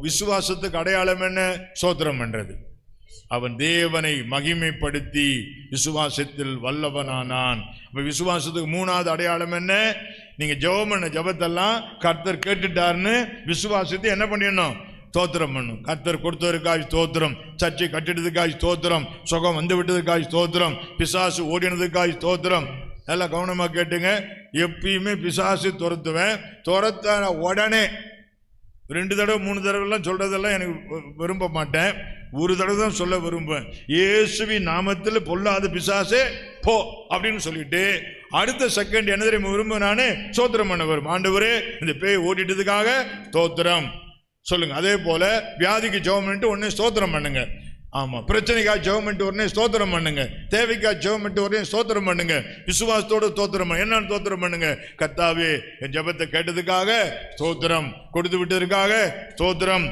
விசுவாசத்துக்கு அடையாளம் என்ன? ஸ்தோத்திரம் பண்றது. அவன் தேவனை மகிமைப்படுத்தி விசுவாசத்தில் வல்லவனானான். விசுவாசத்துக்கு மூணாவது அடையாளம் என்ன? நீங்க ஜெபம் பண்ண ஜெபத்தெல்லாம் கர்த்தர் கேட்டுட்டாருன்னு விசுவாசத்தை என்ன பண்ணிடணும்? ஸ்தோத்திரம் பண்ணும். கர்த்தர் கொடுத்ததற்காக ஸ்தோத்திரம், சர்ச்சை கட்டிட்டதுக்காக ஸ்தோத்திரம், சுகம் வந்து விட்டதுக்காக ஸ்தோத்திரம், பிசாசு ஓடினதுக்காக ஸ்தோத்திரம். நல்லா கவனமா கேட்டுங்க. எப்பயுமே பிசாசு துரத்துவேன். துரத்த உடனே 2 தடவை 3 தடவைலாம் சொல்றதெல்லாம் எனக்கு விரும்ப மாட்டேன். ஒரு தடவை தான் சொல்ல விரும்புவேன். இயேசுவின் நாமத்தில் பொல்லாத பிசாசே போ அப்படின்னு சொல்லிட்டு அடுத்த செகண்ட் என்ன தெரியுமா விரும்புனானே? ஸ்தோத்திரம் பண்ண வரும். ஆண்டவரே இந்த பேய் ஓடிட்டதுக்காக ஸ்தோத்திரம் சொல்லுங்க. அதே போல வியாதிக்கு ஜெபம் பண்ணிட்டு உடனே ஸ்தோத்திரம் பண்ணுங்க. ஆமா, பிரச்சனைக்காக ஜெபம் பண்ணிட்டு உடனே ஸ்தோத்திரம் பண்ணுங்க. தேவைக்காக ஜெபம் பண்ணிட்டு உடனே ஸ்தோத்திரம் பண்ணுங்க. விசுவாசத்தோட ஸ்தோத்திரம் பண்ணுங்க. என்னன்னு ஸ்தோத்திரம் பண்ணுங்க? கர்த்தாவே என் ஜெபத்தை கேட்டதுக்காக ஸ்தோத்திரம், கொடுத்து விட்டதற்காக ஸ்தோத்திரம்,